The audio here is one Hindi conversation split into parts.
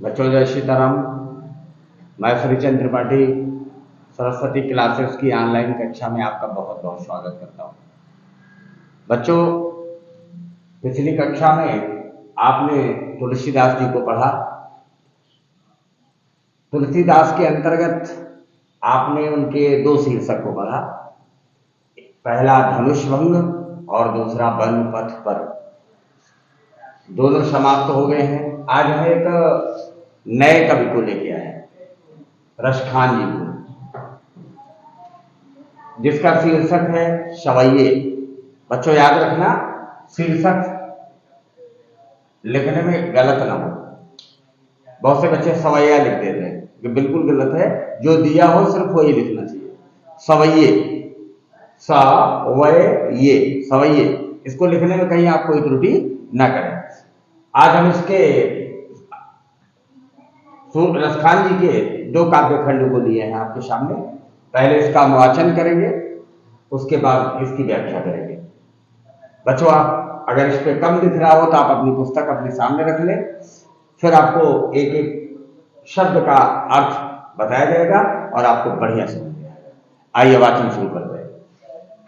बच्चों जय सीताराम। मैं श्रीचंद त्रिपाठी सरस्वती क्लासेस की ऑनलाइन कक्षा में आपका बहुत बहुत स्वागत करता हूं। बच्चों, पिछली कक्षा में आपने तुलसीदास जी को पढ़ा। तुलसीदास के अंतर्गत आपने उनके दो शीर्षक को पढ़ा, पहला धनुष भंग और दूसरा वन पथ पर। दोनों समाप्त हो गए हैं। आज हम एक नए कवि को लेके आए हैं, रसखान जी को, जिसका शीर्षक है सवैये। बच्चों याद रखना, शीर्षक लिखने में गलत ना हो। बहुत से बच्चे सवैया लिख देते हैं, ये बिल्कुल गलत है। जो दिया हो सिर्फ वही लिखना चाहिए। सवैये, सवैये, सवैये। इसको लिखने में कहीं आप कोई त्रुटि ना करें। आज हम इसके रसखान जी के दो काव्य खंड को लिए हैं आपके सामने। पहले इसका वाचन करेंगे, उसके बाद इसकी व्याख्या करेंगे। बच्चों, आप अगर इस पे कम दिख रहा हो तो आप अपनी पुस्तक अपने सामने रख लें, फिर आपको एक एक शब्द का अर्थ बताया जाएगा और आपको बढ़िया समझ में आएगा। आइए वाचन शुरू करते हैं।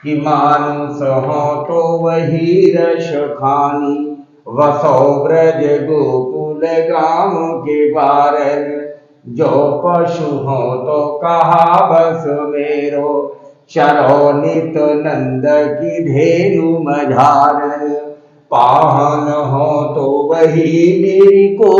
कि मानुष हो तो वही रसखानी, वसो ब्रज गोकुल गाँव के बारन। जो पशु हो तो कहा बस मेरो, चरो नित नंद की धेनु मझारन। पाहन हो तो वही गिरि को,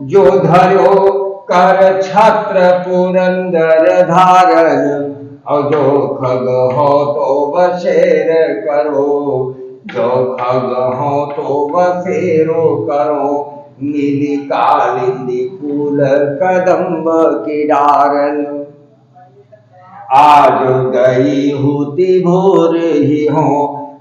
जो धरो कर छत्र पुरंदर धारन। और जो खग हो तो बसेर करो, जो खग हो तो बसेरो करो। नीली कालिंदी फूल कदम्ब की डारन। आज गई होती भोर ही हो,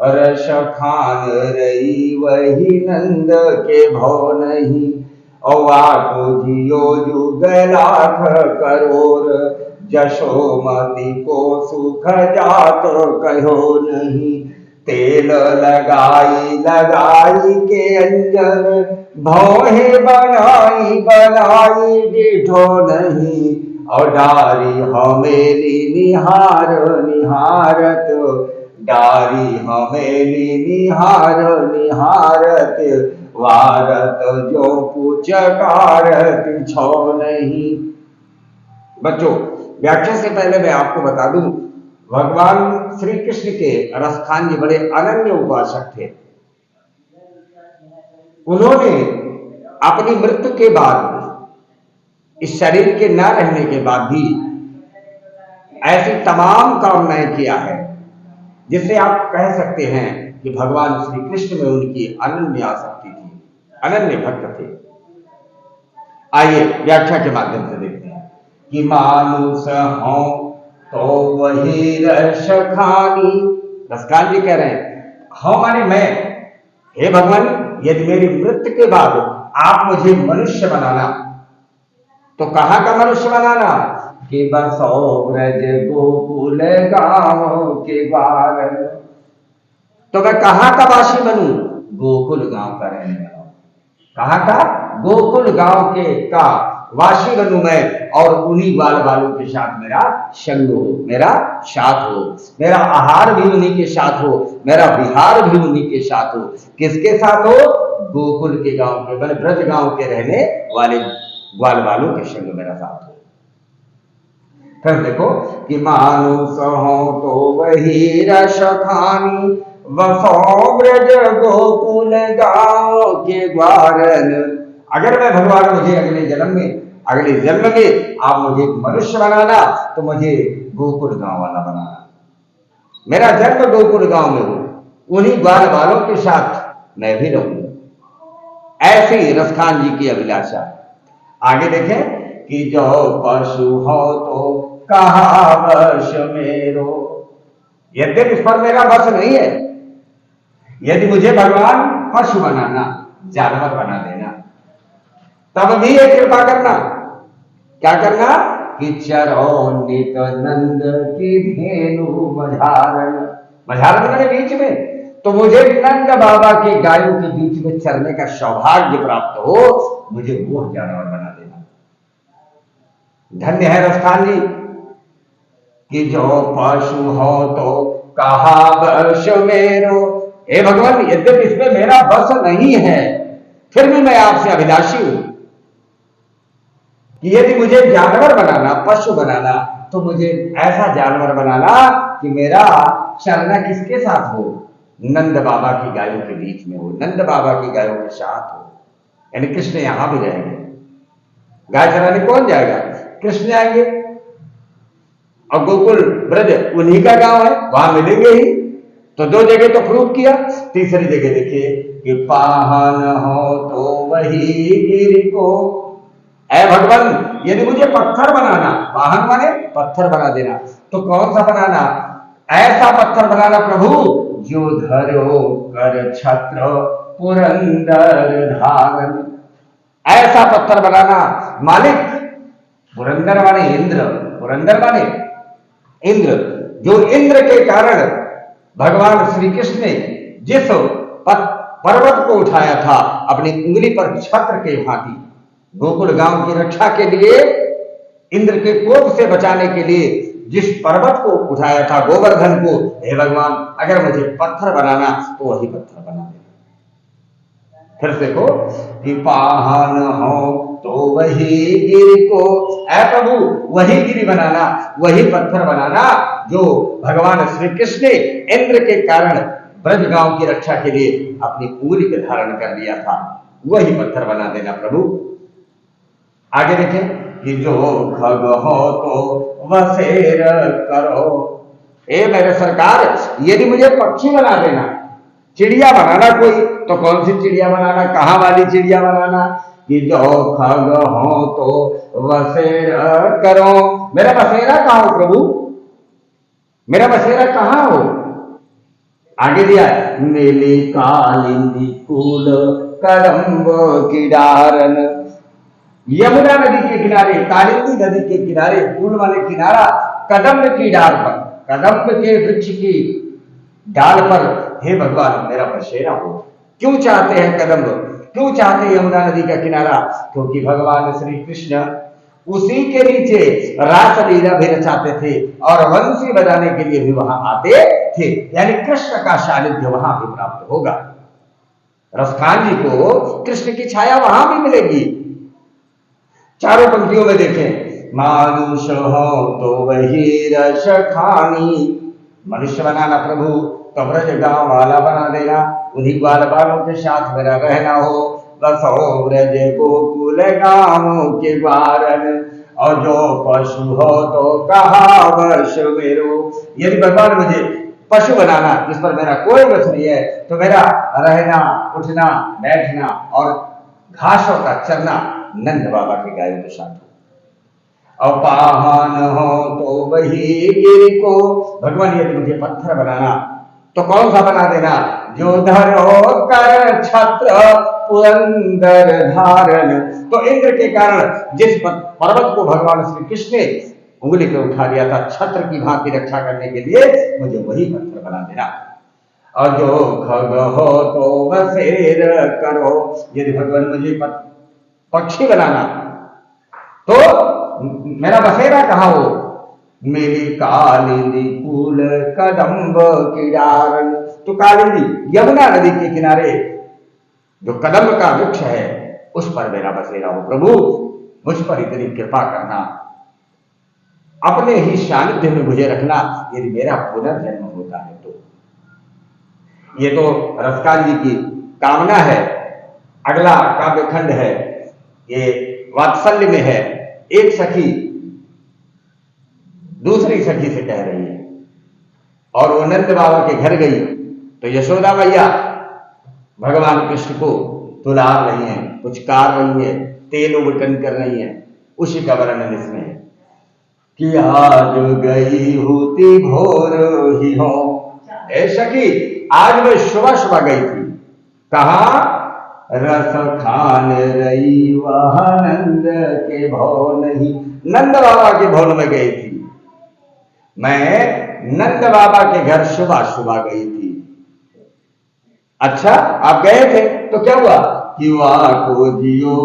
रसखान रही वही नंद के भव नहीं। और जियो जुग लाख करोड़, जशोमती को सुख जात कहो नहीं। तेल लगाई लगाई के अंजन, भौहे बनाई बनाई डिठो नहीं। और डारी हमेली निहार निहारत, डारी हमेली निहार निहारत। वारत जो पूछ कारत छो नहीं। बच्चों, व्याख्या से पहले मैं आपको बता दूं, भगवान श्री कृष्ण के रसखान जी बड़े अनन्य उपासक थे। उन्होंने अपनी मृत्यु के बाद, इस शरीर के न रहने के बाद भी ऐसी तमाम कामनाएं किया है, जिससे आप कह सकते हैं कि भगवान श्री कृष्ण में उनकी अनन्य आसक्ति थी, अनन्य भक्त थे। आइए व्याख्या के माध्यम से देखते हैं। कि मानुष हो तो वही रसखानी। रसखान जी कह रहे हैं, हो माने मैं, हे भगवान, यदि मेरी मृत्यु के बाद आप मुझे मनुष्य बनाना, तो कहां का मनुष्य बनाना? कि बसो ब्रज गोकुल गांव के बारन। तो मैं कहां का वासी बनूं? गोकुल गांव का रहने वाला। कहां का? गोकुल गांव के का वासी बनूं मैं, और उन्हीं बाल बालों के साथ मेरा संग हो, मेरा साथ हो, मेरा आहार भी उन्हीं के साथ हो, मेरा विहार भी उन्हीं के साथ हो। किसके साथ हो? गोकुल के गांव के, मैंने ब्रज गांव के रहने वाले ग्वाल बालों के संग मेरा साथ हो। फिर देखो कि मानुष हो तो वही रसखानी, वसो ब्रज गोकुल गांव के ग्वारन। अगर मैं भगवान, मुझे अगले जन्म में आप मुझे मनुष्य बनाना, तो मुझे गोकुल गांव वाला बनाना। मेरा जन्म गोकुल गांव में हो, उन्हीं ग्वाल बालों के साथ मैं भी रहूंगा। ऐसी रसखान जी की अभिलाषा। आगे देखें कि जो पशु हो तो कहा वश मेरो। यद्यपि इस पर मेरा वश नहीं है। यदि मुझे भगवान पशु बनाना, जानवर बना देना, तब भी एक कृपा करना। क्या करना? कि चरो नित नंद की धेनु मझारन। मझारन मैंने बीच में, तो मुझे नंद बाबा के गायों के बीच में चरने का सौभाग्य प्राप्त हो, मुझे वो जानवर बना देना। धन्य है रसखान जी कि जो पशु हो तो कहा बश मेरो। हे भगवान, यद्यपि इसमें मेरा बस नहीं है, फिर भी मैं आपसे अभिलाषी हूं कि यदि मुझे जानवर बनाना, पशु बनाना, तो मुझे ऐसा जानवर बनाना कि मेरा चलना किसके साथ हो? नंद बाबा की गायों के बीच में हो, नंद बाबा की गायों के साथ हो। यानी कृष्ण यहां भी जाएंगे, गाय चराने कौन जाएगा? कृष्ण आएंगे। और गोकुल ब्रज उन्हीं का गांव है, वहां मिलेंगे ही। तो दो जगह तो प्रूव किया। तीसरी जगह देखिए कि पाहन हो तो वही गिर को। ऐ भगवान, यदि मुझे पत्थर बनाना, वाहन माने पत्थर बना देना, तो कौन सा बनाना? ऐसा पत्थर बनाना प्रभु जो धरो कर छत्र पुरंदर धारण। ऐसा पत्थर बनाना मालिक। पुरंदर माने इंद्र, पुरंदर माने इंद्र, जो इंद्र के कारण भगवान श्री कृष्ण ने जिस पर्वत को उठाया था अपनी उंगली पर छत्र के भांति, गोकुल गांव की रक्षा के लिए, इंद्र के कोप से बचाने के लिए जिस पर्वत को उठाया था, गोवर्धन को, हे भगवान, अगर मुझे पत्थर बनाना तो वही पत्थर बना दे। फिर देखो कि पाहन हो तो वही गिर को। ऐ प्रभु, वही गिरी बनाना, वही पत्थर बनाना जो भगवान श्री कृष्ण ने इंद्र के कारण ब्रज गांव की रक्षा के लिए अपनी उंगली पे धारण कर लिया था, वही पत्थर बना देना प्रभु। आगे देखें कि जो खग हो तो वसेर करो। ए मेरे सरकार, यदि मुझे पक्षी बना देना, चिड़िया बनाना कोई, तो कौन सी चिड़िया बनाना? कहां वाली चिड़िया बनाना? कि जो खग हो तो वसेर करो। मेरा बसेरा कहां हो प्रभु? मेरा बसेरा कहां हो? आगे दिया, मिली कालिंदी कूल कदम्ब की डारन। यमुना नदी के किनारे, कालिंदी नदी के किनारे, कूल माने किनारा, कदम्ब की डाल पर, कदम्ब के वृक्ष की डाल पर, हे भगवान, मेरा बसेरा हो। क्यों चाहते हैं कदम्ब, क्यों चाहते हैं यमुना नदी का किनारा? क्योंकि भगवान श्री कृष्ण उसी के नीचे रासलीला भी रचाते थे और वंशी बजाने के लिए भी वहां आते थे। यानी कृष्ण का सानिध्य वहां भी प्राप्त होगा। रसखान जी को कृष्ण की छाया वहां भी मिलेगी। चारों पंक्तियों में देखें, मानुष हो तो वही रस खानी। मनुष्य बनाना प्रभु तो ब्रज गांव वाला बना देना, उन्हीं ग्वाल बालों के साथ मेरा रहना हो। बसो ब्रज गोकुल गांव के ग्वारन, और जो पशु हो तो कहा वश मेरो। यदि भगवान मुझे पशु बनाना जिस पर मेरा कोई वश नहीं है, तो मेरा रहना, उठना, बैठना और घासों का चरना नंद बाबा के गायों के साथ। अपाहन हो तो वही गिर को। भगवान, यदि मुझे पत्थर बनाना तो कौन सा बना देना? जो धरो कर छत्र पुरंदर धारण। तो इंद्र के कारण जिस पर्वत को भगवान श्री कृष्ण ने उंगली पे उठा लिया था छत्र की भांति रक्षा करने के लिए, मुझे वही पत्थर बना देना। और जो खग हो तो वसेर करो। यदि भगवान मुझे पक्षी बनाना तो मेरा बसेरा कहां हो? मेरी कालिंदी कुल कदम्ब की डारन। तो कालिंदी यमुना नदी के किनारे जो कदम्ब का वृक्ष है, उस पर मेरा बसेरा हो। प्रभु, मुझ पर इतनी कृपा करना, अपने ही सानिध्य में मुझे रखना, यदि मेरा पुनर्जन्म होता है तो। ये तो रसकाल जी की कामना है। अगला काव्यखंड है, ये वात्सल्य में है। एक सखी दूसरी सखी से कह रही है, और वो नंद बाबा के घर गई तो यशोदा मैया भगवान कृष्ण को दुलार रही है, पुचकार रही है, तेल उबटन कर रही है। उसी का वर्णन इसमें है कि आज गई होती भोर ही हो। ए सखी, आज मैं सुबह सुबह गई थी। कहा? रस खान रही वह नंद के भवन ही। नंद बाबा के भवन में गई थी मैं, नंद बाबा के घर सुबह सुबह गई थी। अच्छा, आप गए थे तो क्या हुआ? कि वाह को जियो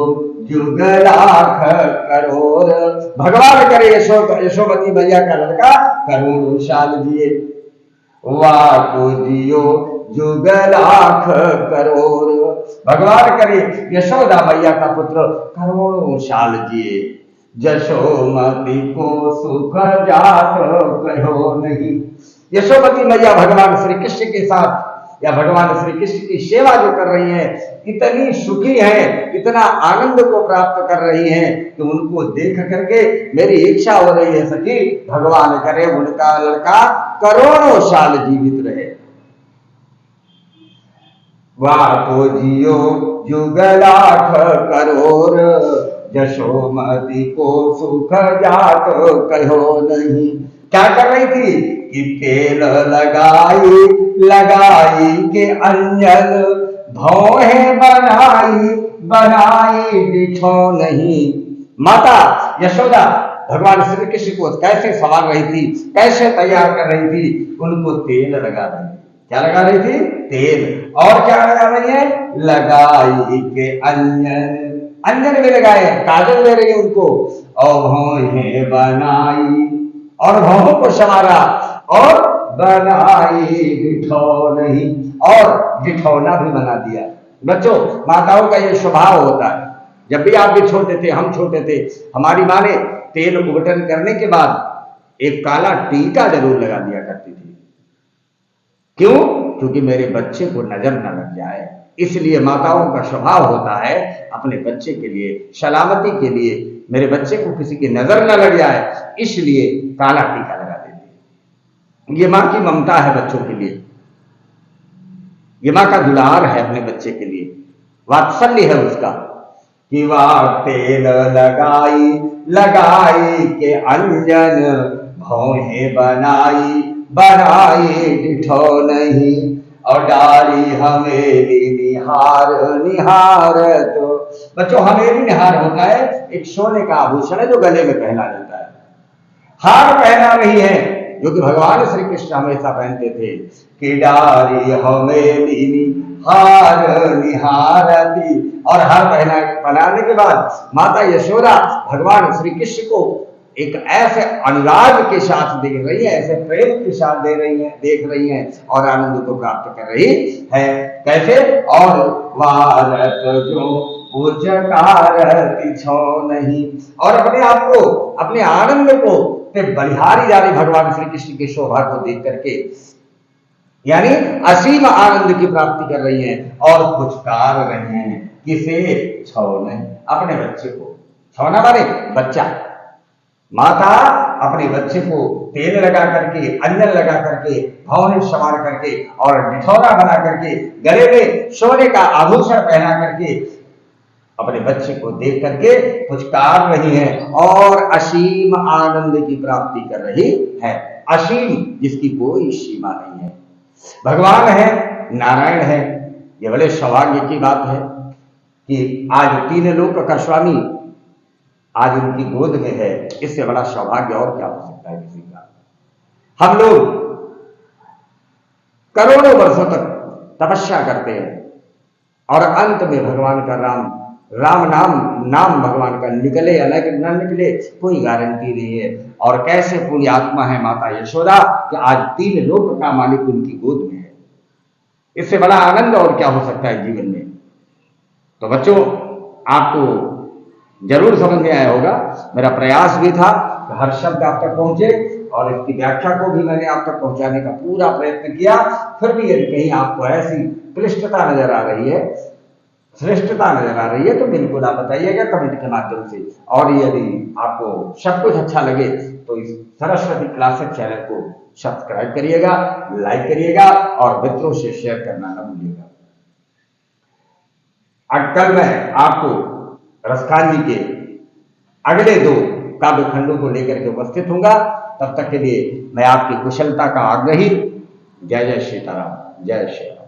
जुग लाख करोड़। भगवान करे यशोमती मैया का लड़का करोड़ों साल जिए, वाह को जियो जुग लाख करोड़। भगवान करे यशोदा मैया का पुत्र करोड़ों साल जिए, यशोमती को सुख जात कहो नहीं। यशोमती मैया भगवान श्री कृष्ण के साथ या भगवान श्री कृष्ण की सेवा जो कर रही हैं, इतनी सुखी है, इतना आनंद को प्राप्त कर रही हैं कि उनको देख करके मेरी इच्छा हो रही है सखी भगवान करे उनका लड़का करोड़ों साल जीवित रहे। वाह को जियो जुग लाख करोड़, यशोमती को सुख जात कहो नहीं। क्या कर रही थी कि तेल लगाई लगाई के अंजल, भौहें बनाई बनाई दिखो नहीं। माता यशोदा भगवान श्री कृष्ण को कैसे संवार रही थी, कैसे तैयार कर रही थी, उनको तेल लगा रही थी। क्या लगा रही थी? तेल। और क्या लगा रही है? लगाई के अंजन, अंजन भी लगाए, काजल दे रही है उनको, और भौहें बनाई, और भौहों को संवारा, और बनाई दिठो नहीं, और दिठौना भी बना दिया। बच्चों, माताओं का ये स्वभाव होता है। जब भी आप भी छोटे थे, हम छोटे थे, हमारी माँ ने तेल उबटन करने के बाद एक काला टीका जरूर लगा दिया करती थी। क्यों? क्योंकि मेरे बच्चे को नजर न लग जाए। इसलिए माताओं का स्वभाव होता है अपने बच्चे के लिए, सलामती के लिए, मेरे बच्चे को किसी की नजर न लग जाए, इसलिए काला टीका लगा देती है। ये माँ की ममता है बच्चों के लिए, ये माँ का दुलार है अपने बच्चे के लिए, वात्सल्य है उसका। कि वाह तेल लगाई लगाई के अंजन, भौहें बनाई बनाई दिठो नहीं, और डाली हमेली निहार निहार। तो बच्चों, हमेली निहार होता है एक सोने का आभूषण है जो गले में पहना जाता है। हार पहना रही है जो कि भगवान श्री कृष्ण हमेशा पहनते थे कि डाली हमेली निहार निहारती। और हार पहनाने के बाद माता यशोदा भगवान श्री कृष्ण को एक ऐसे अनुराग के साथ देख रही है, ऐसे प्रेम के साथ देख रही हैं और आनंद को प्राप्त कर रही है। कैसे? और वारत जो उजकारती छो नहीं, और अपने आप को, अपने आनंद को बलिहारी जा रही भगवान श्री कृष्ण की शोभा को देख करके, यानी असीम आनंद की प्राप्ति कर रही हैं और कुछ कार रहे हैं। किसे? छो नहीं, अपने बच्चे को। छौना माने बच्चा। माता अपने बच्चे को तेल लगा करके, अंजन लगा करके, भौहें संवार करके और डिठौरा बना करके, गले में सोने का आभूषण पहना करके अपने बच्चे को देख करके कुछ कार रही है और असीम आनंद की प्राप्ति कर रही है। असीम, जिसकी कोई सीमा नहीं है। भगवान है, नारायण है। ये बड़े सौभाग्य की बात है कि आज तीन लोक का स्वामी आज उनकी गोद में है। इससे बड़ा सौभाग्य और क्या हो सकता है किसी का। हम लोग करोड़ों वर्षों तक तपस्या करते हैं और अंत में भगवान का राम नाम भगवान का निकले या न निकले कोई गारंटी नहीं है। और कैसे पूरी आत्मा है माता यशोदा कि आज तीन लोक का मालिक उनकी गोद में है। इससे बड़ा आनंद और क्या हो सकता है जीवन में। तो बच्चों, आपको जरूर समझ में आया होगा। मेरा प्रयास भी था कि हर शब्द आप तक पहुंचे और इसकी व्याख्या को भी मैंने आप तक पहुंचाने का पूरा प्रयत्न किया। फिर भी यदि कहीं आपको ऐसी क्लिष्टता नजर आ रही है, श्रेष्ठता नजर आ रही है, तो बिल्कुल आप बताइएगा कमेंट के माध्यम से। और यदि आपको सब कुछ अच्छा लगे तो इस सरस्वती क्लासेस चैनल को सब्सक्राइब करिएगा, लाइक करिएगा और मित्रों से शेयर करना न भूलिएगा। कल मैं आपको रसखान जी के अगले 2 काव्य खंडों को लेकर के उपस्थित होऊंगा। तब तक के लिए मैं आपकी कुशलता का आग्रही। जय जय सीताराम, जय श्री राम।